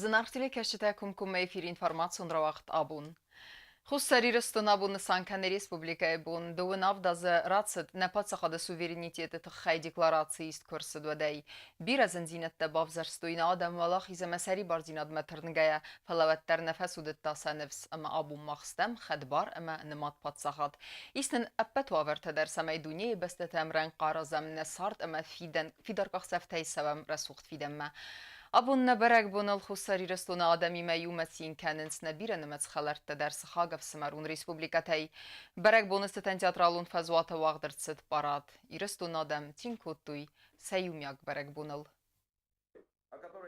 Զնարդիլի կեշտեքում կում էյֆիր ինվարմացուն ռավաղտ աբուն։ Խուսարիրստուն աբուն Սանկան Республика бун дуынав дазы рацит напацахада суверенитеты тхай декларации ист курсы дуадей. Биразын зинетте бавзарстуйна адам валах иза масари барзинад матернгая фалаваттар нефес удетта саневс ама абун махстам хадбар ама нымат патсахад. Истен аппет ваверта در سمای دنیای بسته تمرن قارزم نسارت ама فیدارکاخ سفتای سوام رسوخت فیدم ما. Абун набарак бунал хусари растуна адами маюматин каненс набира намац халарта дарс хагав самарун республикатай. Барак бунастатан театралун фазвата вагдырцет парад. И растуна адам тинкуттуй саюмяк барак бунал.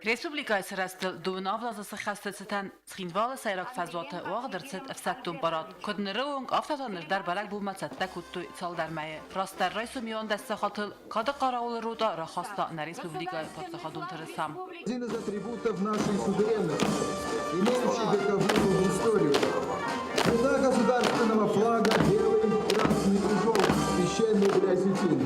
Республика сарастыл дуынавлазасы хастацетан схинвалы сайрак фазвата вагдырцет афсаттун парад. Коднырыуң автотанырдар барак булмацатта куттуй цалдармайы. Растар райсу мион дәсті хатыл кады қараулы руда рахаста на республика патсахадун тырысам. Один из атрибутов нашей суверенности, имеющий вековую историю. Цвета государственного флага белый, красный и желтый, священный для осетин.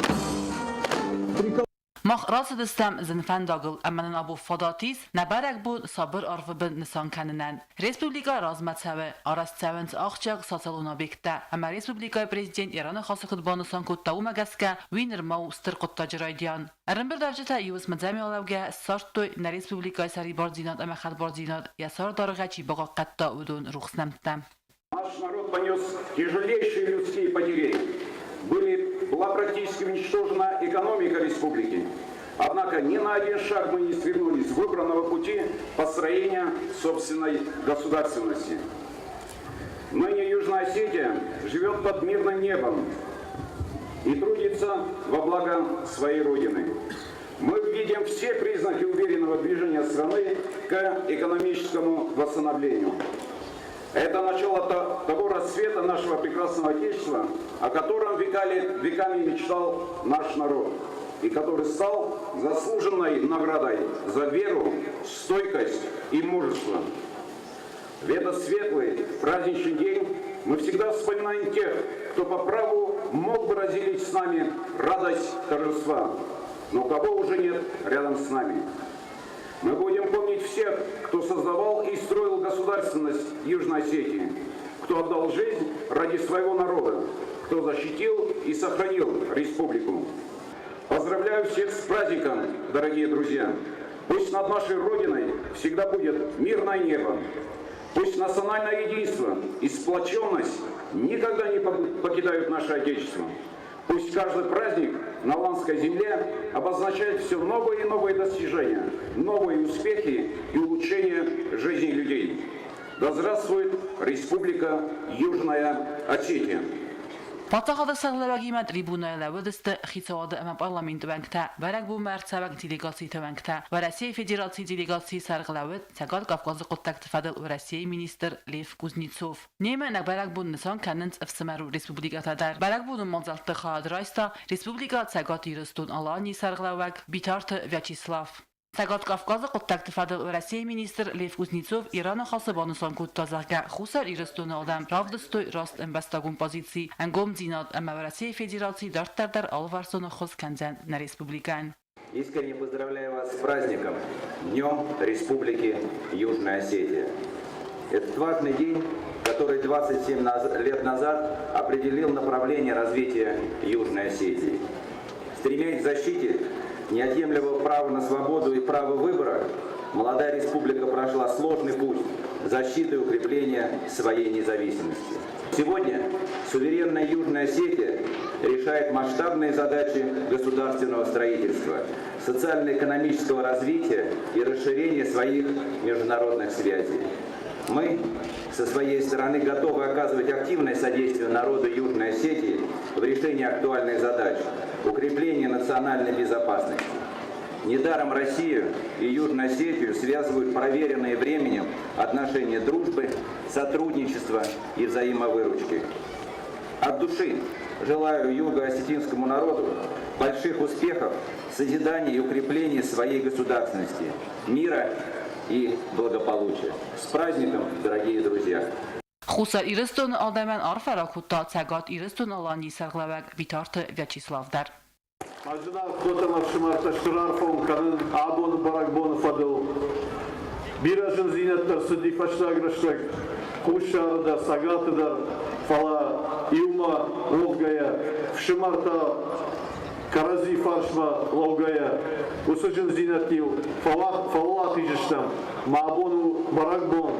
Мах расыдыстам зинфандагыл, аманын абу фадатиз, набарак бу sabır arfı bin nisan kanınan. Respublika razmatsavı, arastsavınız ağçaq sasaluna bekta. Ama Respublika Prezident İranı xası xıdbanı sankutta umagaska, winner mau stır qutta jiraydiyan. Arınbir davcıta yuvuz madzami olavga, sarttoy na Respublika sari barzinat ama xad barzinat, yasar darıgaçi bağa qatta udun ruxsnamtam. Наш народ понес тяжелейшие людские потери. Была практически уничтожена экономика республики. Однако ни на один шаг мы не свернулись с выбранного пути построения собственной государственности. Ныне Южная Осетия живет под мирным небом и трудится во благо своей родины. Мы видим все признаки уверенного движения страны к экономическому восстановлению. Это начало того расцвета нашего прекрасного Отечества, о котором веками мечтал наш народ, и который стал заслуженной наградой за веру, стойкость и мужество. В этот светлый праздничный день мы всегда вспоминаем тех, кто по праву мог бы разделить с нами радость торжества, но кого уже нет рядом с нами. Мы будем помнить всех, кто создавал и строил государственность Южной Осетии, кто отдал жизнь ради своего народа, кто защитил и сохранил республику. Поздравляю всех с праздником, дорогие друзья! Пусть над нашей Родиной всегда будет мирное небо. Пусть национальное единство и сплоченность никогда не покидают наше Отечество. Пусть каждый праздник на Ланской земле обозначает все новые и новые достижения, новые успехи и улучшения жизни людей. Да здравствует Республика Южная Осетия! Патахада сағлавагима трибуналя выдасты хитсавады әмә парламенті вәңкті, бәрәк бұл мәртсәвәк делегации вәңкті, в Россия Федерации делегации сарғылауыд, сәгат Кавказы құттақты фадыл в Россия министр Лев Кузнецов. Немә нәк бәрәк бұл нысан кәнінс әфсімәру республикатадар. Бәрәк бұл маңзалты қадырайста республика сәгат ирыстун алани сарғылауак битарты Вячеслав. Сәгат Кавказы құттақты фадыл Россия министр Лев Кузнецов Ираны қасы банысан құттазарға хусар ирыстуны адам равдыстой раст әмбастагун позиции әнгом зинат әмә Россия Федерации дарттардар алварсуны қыз кәнзән на республикан. Искренне поздравляю вас с праздником, Днем Республики Южная Осетия. Этот важный день, который 27 лет назад определил направление развития Южной Осетии. Стремясь к защите неотъемлемого права на свободу и право выбора, молодая республика прошла сложный путь защиты и укрепления своей независимости. Сегодня суверенная Южная Осетия решает масштабные задачи государственного строительства, социально-экономического развития и расширения своих международных связей. Мы со своей стороны готовы оказывать активное содействие народу Южной Осетии в решении актуальных задач, укрепления национальной безопасности. Недаром Россию и Южную Осетию связывают проверенные временем отношения дружбы, сотрудничества и взаимовыручки. От души желаю юго-осетинскому народу больших успехов, созидания и укрепления своей государственности, мира и благополучия. С праздником, дорогие друзья! Хусар ирыстун алдаман арфара хутта сәгат ирыстун алани сарғлавак битарты Вячеславдар. Ажина котама шмарта шрарфон канын абон баракбон фадыл. Birazın zinetler sıddi faşlagırıştık. Kuşarıda, Sagatı'da, Fala, Ilma, Волгая, Шимарта, Карази, Фаршма, Волгая, Усыжын зинеттил, Фаллах ижіштам, Маабону Баракбон,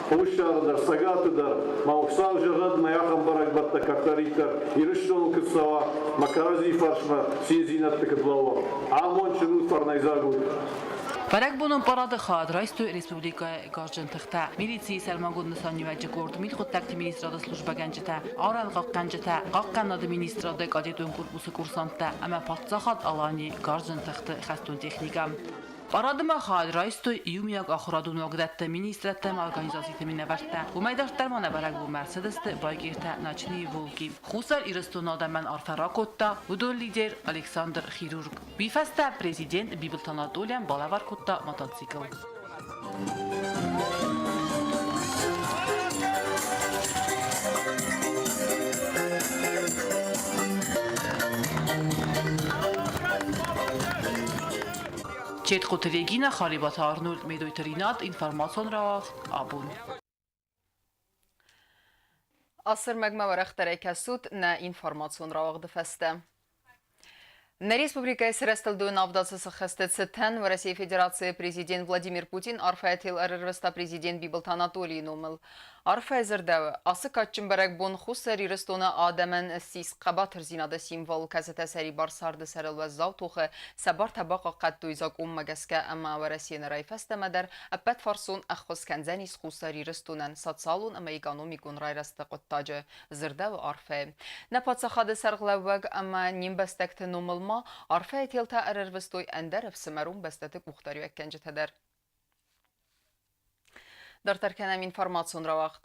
Кушарыда, Сagatı'da, Мауксал жығад, Маяхам Баракбатта, Кактариктар, Ирыштону Кытсава, Макарази, Фаршма, Син зинетті кытлауа. Амон чынут Фарнайзагу. Faraq bunun paradı xad Raistu Respublika Qarjıntıqta milisiya Salmangun Nisan Yüvəcə Qordu Mil Xudtakti Ministrada Slujba Gəncətə Aral Qaqqancətə Qaqqanladı Ministrada Qadetun Korpusu Kursantda Əmə Patsaxad Alani Qarjıntıqtı Xəstun Texnika Paradıma xad Raistu Yumiyaq Axuradun Vaqdətdə Ministrattam Organizasiyatı Minəvərtdə Bu məydəftər mənə bərək bu Mercedesdə Baygirtə Naçni Volki Xusar İristonada mən Arfarakotda Udol lider Aleksandr Xirurg Bifəstə Prezident Bibil Anatolian Balavarkotda Mototsikl Çet Regina Xaribat Arnold Medoytrinat informasyon ravat abun. Asır məqmə vərəxtərə kəsud nə informasyon ravaqdı fəstə. На Республика Сресталду Навдасы Сахастецетен в России Федерации президент Владимир Путин арфаятил РРВСта президент Бибилт Анатолий Номыл. Арфаязырдавы асы каччымбарак бон хусари рестона адамен сис қабатыр зинада символ казета сари барсарды сарылва завтухы сабар табаqa qattuyzak уммагаска ама в России на райфастамадар аппат фарсун аххос канзанис хусари рестонан социалун ама экономикун райраста qottacı зырдавы арфа. На пацахады сарғлаваг ама нимбастакты Номыл арфаятилта РРВСтой әндәріп сымарун бәстәтік мұқтарю әккенжетедер. Дартарканам информацион равақт.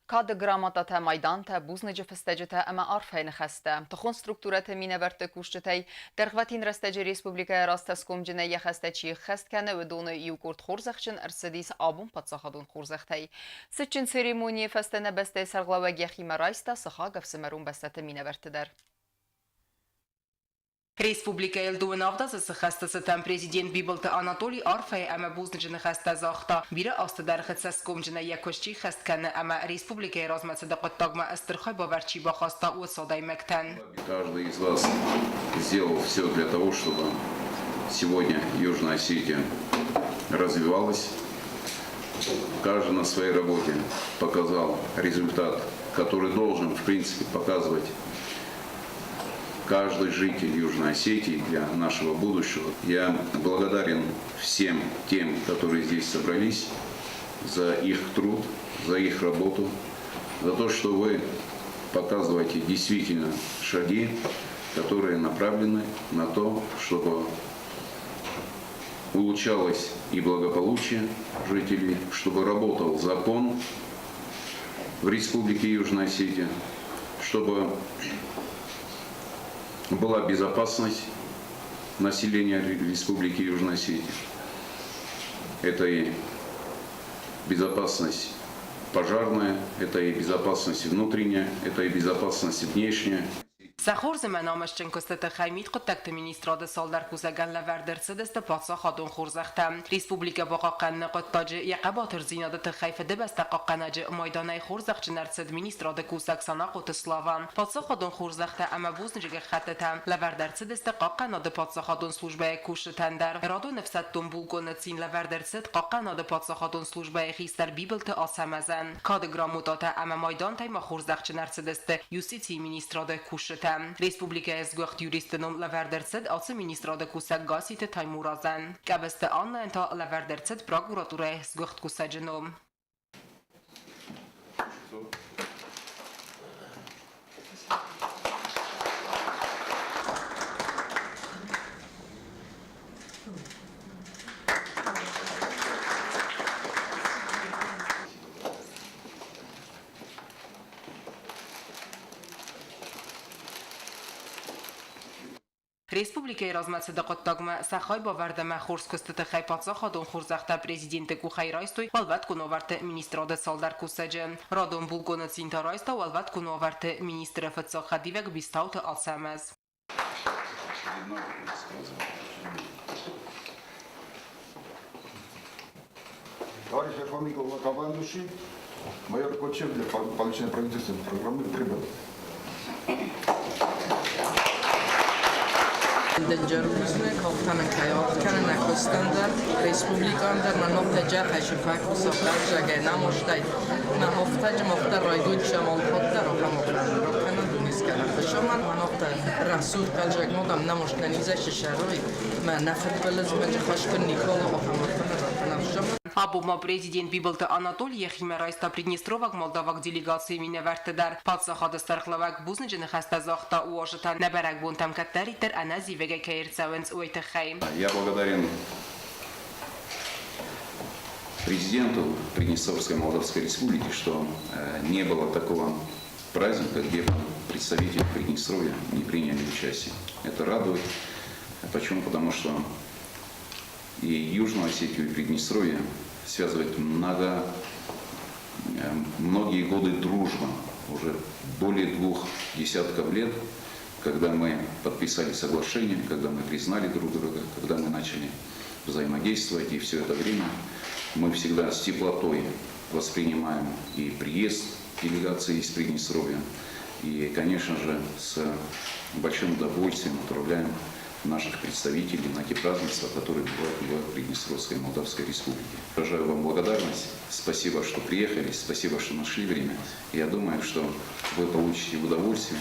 Кады грамотата майданта бузныжы фестежета әмә арфайны хәсті. Тұхын структураты минәбәрті күшчетай дәрғватин растежі республикая растаском жіне яхәстәчі хәсткәні өдоны юкурт хорзақчын әрсідейс абун патсақадун хорзақтай. Сычын церемония фестені бәстай сарғлава гяхима райста сыха гәфсімәрун бәстәті минәбәртідер. Республика Элдуын авдасы хастасытан президент Бибилты Анатолий Арфай әмә бузнычыны хастазақта. Бире астыдар хатсаскомжына якошчи хастканы әмә республика размацыда qottagma ыстырхай баварчи бахаста уысадай мәктән. Каждый из вас сделал все для того, чтобы сегодня Южная Осетия развивалась. Каждый на своей работе показал результат, который должен, в принципе, показывать каждый житель Южной Осетии для нашего будущего. Я благодарен всем тем, которые здесь собрались, за их труд, за их работу, за то, что вы показываете действительно шаги, которые направлены на то, чтобы улучшалось и благополучие жителей, чтобы работал закон в Республике Южная Осетия, чтобы была безопасность населения Республики Южная Осетия. Это и безопасность пожарная, это и безопасность внутренняя, это и безопасность внешняя. Сахор زمان آمشتن کستت خیمید قطعت ministrada سالدار کوزگان لوردرسد است پاسا خادون خورزختم. ریسپوبلیکا با قانون قطعج یقبات رزینادت خیف دبست قانج مایدانه خورزخت نرسد ministrada کوزگ سنا قط سلاوان. پاسا خادون خورزخت اما بوز نجگ خطتم لوردرسد است قانون پاسا خادون سلوجبه کوشتندر. رادو نفست دنبول کنتین لوردرسد قانون پاسا خادون سلوجبه خیستر بیبلت آسمازن. کاد گرامودات اما مایدان تایم خورزخت نرسد است یوسیتی ministrada کوشت. Республика Эсгуахт юристеном лавердерцед ацы министрада кусак гасите таймуразан. Кабесте анна энта лавердерцед прокуратура Эсгуахт кусадженом. Республика размацыда qottagma сахай бавардама хорс костыты хайпатса хадон хорзахта президенты ку хайрайстой валват куноварты министрада салдар кусаджы. Радон булгона цинтарайста валват куноварты министра фатса хадивек бистауты алсамаз. Товарищ Верховный Главнокомандующий, майор Кочев для получения правительственной программы прибыл. Дэнджербузник, Хохтанакайов, Кананакостандар, Республикандар, Манохтаджа, Хашифаку, Сафтаджа, Намоштай, Нахофтадж, Мохтар, Райдунча, Молхоттар, Охамохтар, Роканадунискана, Хашаман, Манохта, Расуд, Калджак, Могам, Намоштаниза, Шишарой, Нафатбелез, Маджахашкан, Никола, Охамохтар, Роканавшаман. Абума президент Бибалта Анатолий Химерайста Приднестровак Молдавак делегации Миневертедар Палсахада Стархлавак Бузнеджин Хастазахта Уожета Наберак Бунтам Катаритер Анази Вегекаирцевенс Уайтахайм. Я благодарен президенту Приднестровской Молдавской Республики, что не было такого праздника, где бы представители Приднестровья не приняли участие. Это радует. Почему? Потому что и Южную Осетию, и Приднестровье связывает многие годы дружба, уже более 2 десятков лет, когда мы подписали соглашение, когда мы признали друг друга, когда мы начали взаимодействовать, и все это время мы всегда с теплотой воспринимаем и приезд делегации из Приднестровья, и, конечно же, с большим удовольствием отправляем наших представителей на те празднества, которые бывают в Приднестровской Молдавской Республике. Выражаю вам благодарность. Спасибо, что приехали, спасибо, что нашли время. Я думаю, что вы получите удовольствие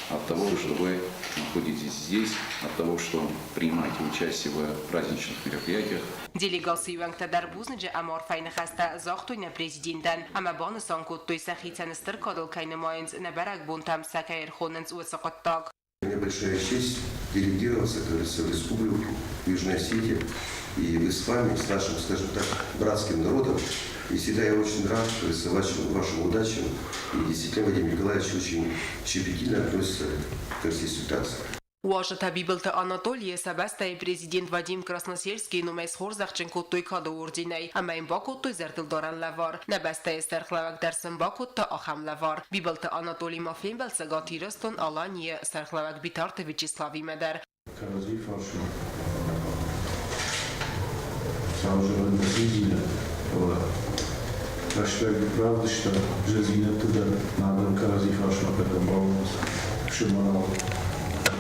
от того, что вы находитесь здесь, от того, что принимаете участие в праздничных мероприятиях. Делегация Вангтадар Бузнеджа Амар Файнахаста Захтуйна президентан Амабана Санкут Тойсахицанестер Кадл Кайнамайнс Набарак Бунтам Сакаир Хоненс Уэсакоттак. Мне большая честь делегироваться, как говорится, в Республику Южной Осетии и в Испании с нашим, скажем так, братским народом. И всегда я очень рад, говорится, вашим удачам. И действительно, Владимир Николаевич очень щепетильно относится к этой ситуации. Уажета Бибалта Анатолия Сабастай президент Вадим Красносельский нумайс Хорзахченко Тойкада Урдинай, Амайн Бакут Тойзердилдоран Лавар, Набастай Стархлавак Дарсан Бакут Та Ахам Лавар, Бибалта Анатолий Мафин Белсагатирастон Алания Стархлавак Битарта Вячеслави Медер. Правда, что жизнь туда надо Каразифашна потом Шиманал.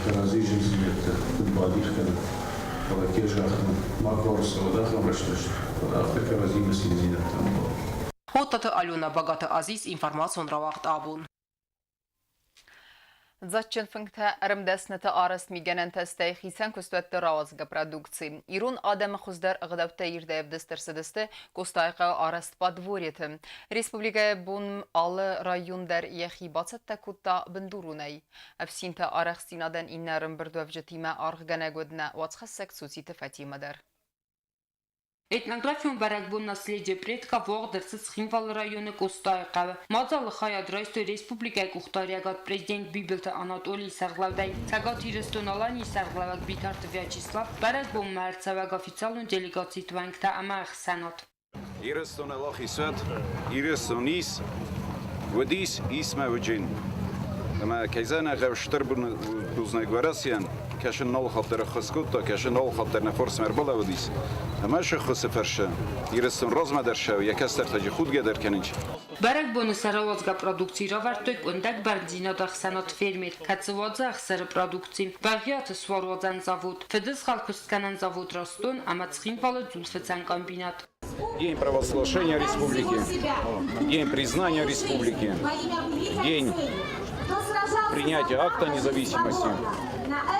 Разыжим это подбадишка, полакежахну, макорса, водахну рашташ, водахтака разима синзина там. Хотата Алюна Багата Азиз информацион равахт абун. Затчен функта рымдесната араст мигенен тестай хисен кустуетті равазга продукции. Ирун адам хуздар ағдавта ирдайв дыстырсыдысты кустайға араст подвореті. Республика бун алы райондар яхи бацатта кутта біндурунай. Афсинта арахстинадан иннарым бірдуавжетима арғгана годна вацхассак суцити фатимадар. Этнографиум баракбун наследие предков Вогдерцы Схимвал районы Кустайка. Мазал Хаядрайстой республика Кухтарягат президент Бибелта Анатолий Сарглавдай. Сагат Ирестуналани Сарглавак Битарт Вячеслав. Баракбун Марцавак официальную делегацию Твангта Амах Санат. Ирестуналах Исват, Ирестунис, Вадис Исмавджин. Ама Кайзана Гавштербун Бузнайгварасиан. Кашин нол хаттер хускутта, кашин нол хаттер на форс мербала водис. Ама ше хусеферше. Ирестун розмадерше, якастер таджи худ гедер кенич. Баракбун саравозга продукции равартойк ондак бардзинадах санат фермер. Кацеводзах сара продукции. Багиат сварводзан завод. Федес халкустканан завод Ростон, ама Схимвала Дзульфецан комбинат. День провозглашения республики, день признания республики, день принятия акта независимости.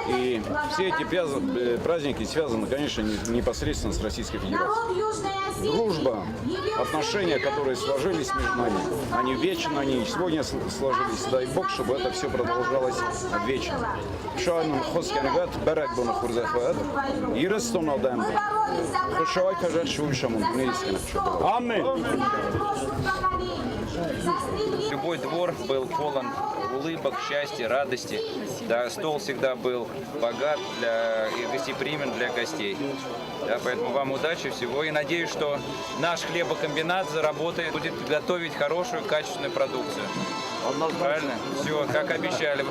И все эти праздники связаны, конечно, непосредственно с Российской Федерацией. Дружба, отношения, которые сложились между нами, они вечно, они и сегодня сложились. Дай Бог, чтобы это все продолжалось вечно. Шоаным хоскенегат, барак бона хурзахвад, и растонадам. Хошавай кажат швульшамун, Амин. Любой двор был полон улыбок, счастья, радости. Да, стол всегда был богат и гостеприимен для гостей. Да, поэтому вам удачи всего. И надеюсь, что наш хлебокомбинат заработает, будет готовить хорошую, качественную продукцию. Правильно? Все, как обещали.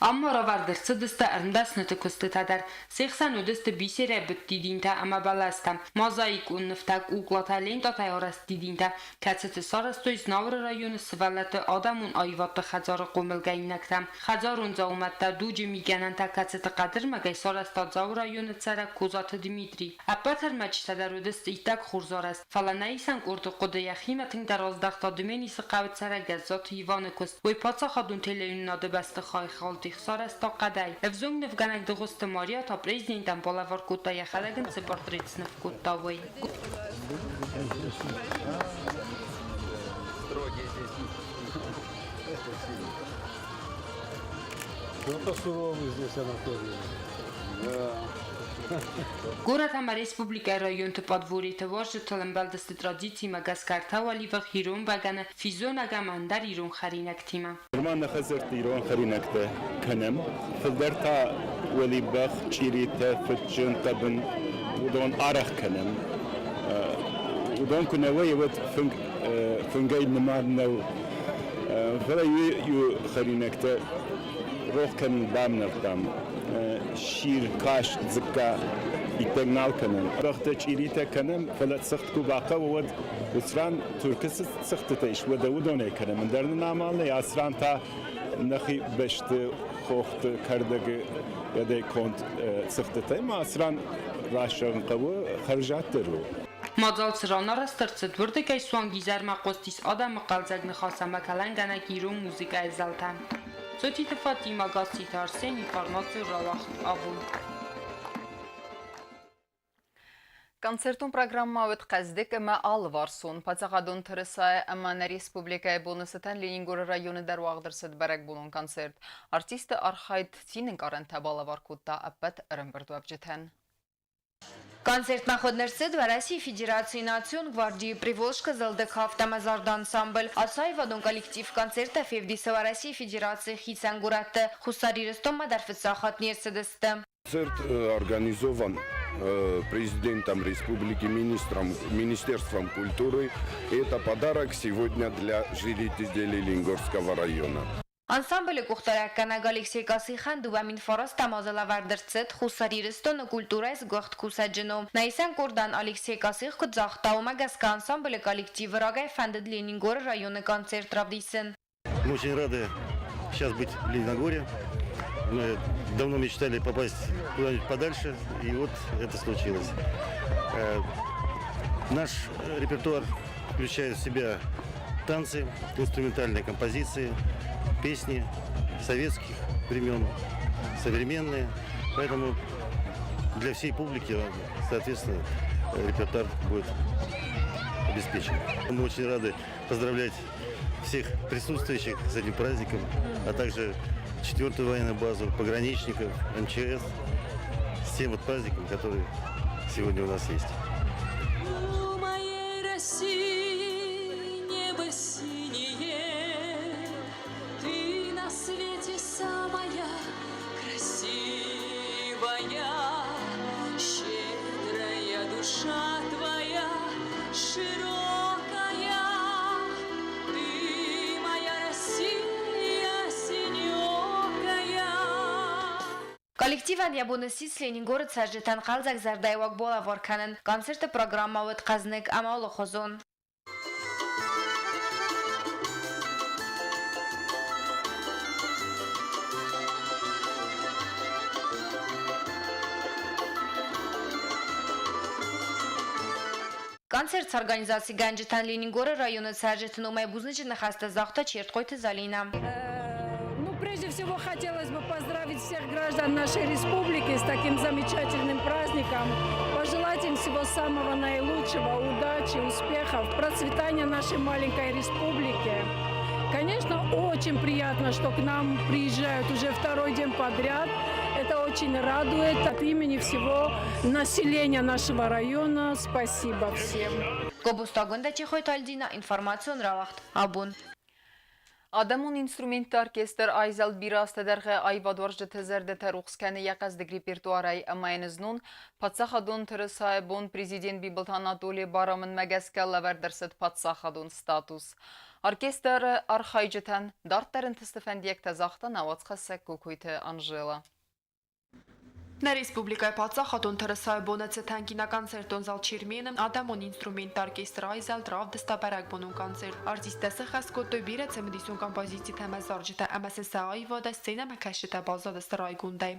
Amma ravardırsı dısta arındasnıtı kustitader. 83 bisere büttidinte ama balasta. Mozaik unnıftak uqlatalin tatayarası didinte. Katsıtı sarastoyz navr rayonu sıvalatı adamın ayvatı xazarı qomilgaynakta. Xazarun zaumatta duci migananta katsıtı qadırmagay sarasta zav rayonu tsara kuzatı Dimitri. Apatar maçtader ödüst itak xurzarast. Falanaysan kurdu qudu yaximatin darazdaqta dümenisi qavit tsara gazzatı Ivanı kust. Oy patsa xadun teleyunun adı bastı xay xalti. Sarasta qaday. Evzong nevganak dğust Maria ta prezidentam polavar kutta yaxalagin se portretsnıf kutta vay. Кто-то суровый здесь Анатолий. Город Республика район подворите ваше талембалдасты традиции магаскарта валивах хирон багана физона гамандар ирон харинактима. Рмана хазарт ирон харинакта канам. Филдерта валибах чирита фитжен табн ودون арах канам. ودون كنا ويوت فنجاي نمارنا فلا يو خارينكتا روح كان بامنا قدام شير كاش زكا يتنال كنن رخت تشيريتا كنن فلا تسخت كوباقا ود وسران تركس سخت تيش ودونه كنن من درن نامال يا سران تا نخي بشت خوخت كردگ يدي كونت سخت تي ما سران راشن قو خرجات درو Մածալ սրանարը ստրծըտ վրդը կայ սուան գիզար մակոստիս ադամը կալձագ նխասամը կալանգանա գիրում մուզիկա է զալտան։ Սոթի տվատ իմագասի թարսեն ինվարմացի ռավախտ աղուն։ Концертун программа вет қаздик эма алварсон. Пацағадун тұрысай әмәні республикай бонусытан Ленингор районы даруағдырсыд бәрек болун концерт. Артисты Архайд Тининг аран табалы варкутта әппәт ырымбірду әбжетен. Концерт находнерсыд в России Федерации Национ Гвардии Приволжска Залдык автомазард ансамбль. Отсайвадун коллектив концерта Февдиса в России Федерации Хицангуратты. Хусари Ростом Мадарфицахат Нерседесты. Концерт организован президентом республики, Министерством культуры. Это подарок сегодня для жителей Ленгорского района. Ансамбль кухтаракканаг Алексей Касыхан дубамин форос тамазалавардырцыт Хусари Ростон культурайс гохт кусаджином. Найсан Кордан Алексей Касых кудзахтаума гаска ансамбль коллектива Рагай фандед Ленингор районы концерт равдисен. Мы очень рады сейчас быть в Лениногоре. Мы давно мечтали попасть куда-нибудь подальше, и вот это случилось. Наш репертуар включает в себя танцы, инструментальные композиции, песни советских времен, современные. Поэтому для всей публики, соответственно, репертуар будет обеспечен. Мы очень рады поздравлять всех присутствующих с этим праздником, а также 4-ю военную базу, пограничников, МЧС, с тем вот праздником, который сегодня у нас есть. У моей России небо синее, ты на свете самая красивая, щедрая душа твоя, широкая. Коллективан ябунысы с Ленингород сажетан қалзак зардайвак бола ворканын. Концерты программа вет қазнық амаулы хозон. Концерт с организацией Ганджитан Ленингора района сажетан умай бузначина хаста захта черткойты залина. Прежде всего, хотелось бы поздравить всех граждан нашей республики с таким замечательным праздником. Пожелать им всего самого наилучшего, удачи, успехов, процветания нашей маленькой республики. Конечно, очень приятно, что к нам приезжают уже второй день подряд. Это очень радует. От имени всего населения нашего района спасибо всем. Информацию нравахт. Абун. Adamın instrumenti orkestr ayzal birasta derge ayvadvarjı tezerde teruxskani yakazdık repertuaray amaynıznun patsaxadun tırısayabun prezident Bibilt Anatoliy Baramın megaskalla verdersit patsaxadun status. Orkestr arxaycıtan dartların tıstıfendiyek tezaxtan avatsxasak kukuyte Anjela. Na Respublikայի Պատսախատուն թրսայբոնեցը թանկինա կոնցերտոն զալ չիրմինը ադամոն ինստրումենտ օրկեստր այզալ դրավ դստաբարակ բոնուն կոնցերտ արտիստեսը խասկոտո բիրեցը մդիսյուն կոմպոզիցի թեմազարջտա ամասեսայի վոդա սցենա մակաշտա բազադը ստրայ գունդայ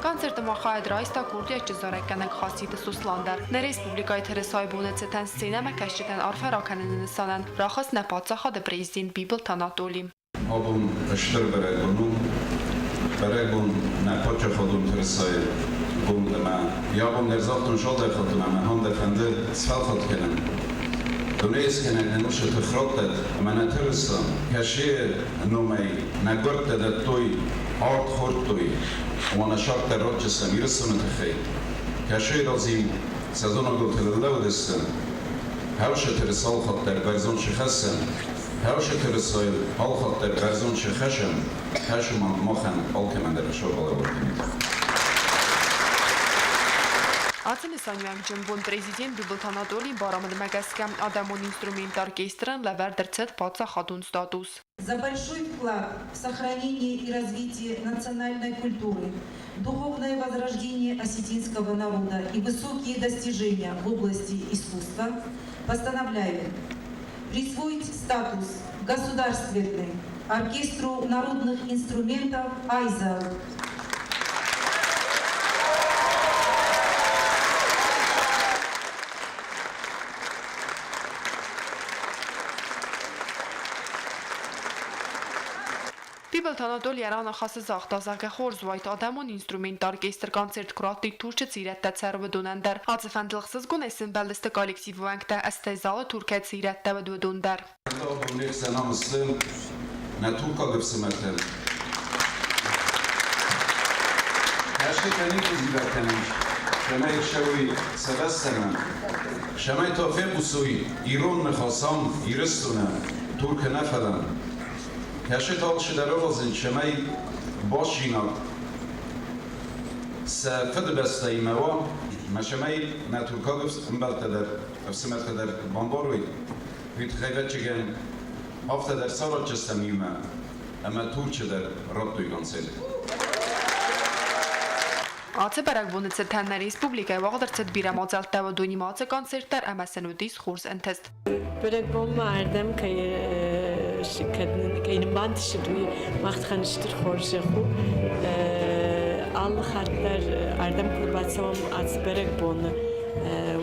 Կոնցերտը մախայդրայստա կուրդիա ճզարականակ խասիդը սուսլանդար։ Նա Ռեսպուբլիկայի թերեսայբունեցը տան սցենա մակաշտան արֆարականն նսանան, ռախս նապացախադը պրեզիդենտ Bibilt Anatoliy. Abun ıştır beregun napoça xodun teresay bundema. Ya bun derzatun şolda xodun ama han defendi sfal xod kenen. Duneys kenek nenuşa tıxrottet ama neteresa kaşir numay nagorte de toy art xortoy. وانا شرط الرجس يرسون تخي كشيء لازم سازونا قلت لله ودستن هاوشة ترسال خطر برزون شخصن هاوشة ترسال هال خطر برزون شخشن هاشو من مخن الكمن در شو بالا بردنید Ացնի սանյամջն բուն պրեզիդենտ Bibilt Anatoliy Baramın մեգասկամ ադամոն ինստրումենտ օրկեստրն լավեր դրցետ պատսախատուն ստատուս. За большой вклад в сохранение и развитие национальной культуры, духовное возрождение осетинского народа и высокие достижения в области искусства постановляю присвоить статус государственный оркестру народных инструментов «Айзал». Bibilt Anatoliy rana xası zaxtazaqə xorzvayt adamon instrument orkestr konsert kuratli turçı sirətdə çərvə dönəndər. Acıfəndiliqsiz gün esin bəldistə kollektiv vəngdə əstəzalı Türkət sirətdə və döndər. Abun nefse namıslım ne Turka gıpsımetem. Gerçekten ilk izlertenim. Şemay şevi sebessenem. Şemay tofe busuy. İron nexasam iristune. Turk nefeden. Kaşit alşı derovazın şemay başina sefed besteyimeva meşemay ne Turka gıpsımetem افسمت بامباروی وید خیلی چگن هفته در سال چستمیمه اما تورچه در رابطوی کنسل. Ացը բարակբունեցը թաննա Ռեսպուբլիկայի վաղդրցետ բիրամոծալտա ու դունիմացը կոնցերտար ամասանուդիս խուրս ընթեստ. Բարակբոմ արդեմ կայնմ բանդ շդուի մաղթխանիշտր խորժեղու ալ խարտար արդեմ կուրբացավամ ացը բարակբոնը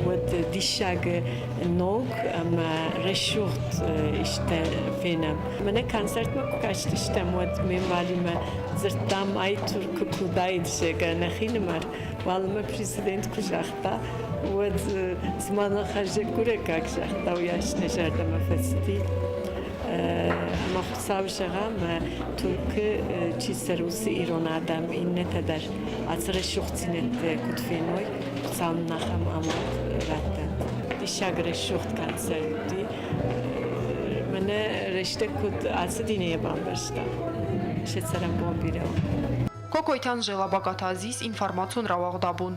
ود ديشاغ نوغ اما رشوت işte فينم من كونسرت ما كاشت işte mod memalime zırttam ay Türk kudaydı şega naxinmar valma prezident kujaqta ود زمانه خرج كوره كاكشaqta uyaş nejarda mafesti ama xusavşağa Türk çiserusi İran adam innet eder azre şuxtinet kutfenoy samnaxam amad ratten dişagre şuxt konserti mene reşte kut azı dineye bambersta şetseram bombireo Կոկոյթյան ժելաբակաթազիս ինվարմացուն ռավաղդաբուն։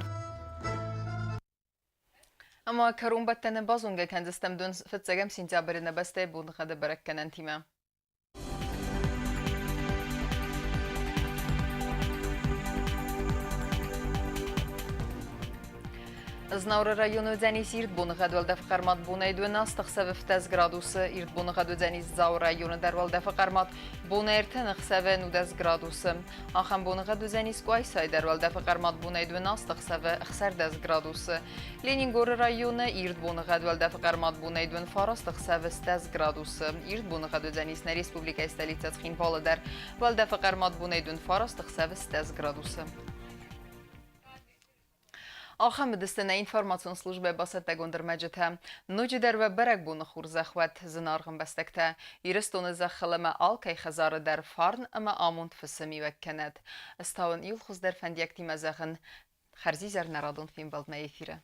Ama karun battene bazunga kendistem dün fıtsagam sentyabrine beste bunu kadar bırakkenen time. Знаура району дзанис ирд буны гадвалда фақармат буны 12 градусы ирд буны гаду дзанис заур району дарвалда фақармат буны эртен 9 градусы ахам буны гаду дзанис куайсай дарвалда фақармат буны 12 градусы Ленингор району ирд буны гадвалда фақармат буны 12 градусы ирд буны гаду дзанис на республика столица Цхинвалдар валда фақармат буны 12 градусы Ахам дистene informasyon служби басетте гондырмаджете, ночи дер ve berek bunu xurzəxvət zinarğın bəstəkte, iristonu zəxilime alkay xazarı der farn ama amund fısimi vəkkenet. Istavın il xuz der fəndiyəkti məzəxin xərzi zər nəradun film baldma efirə.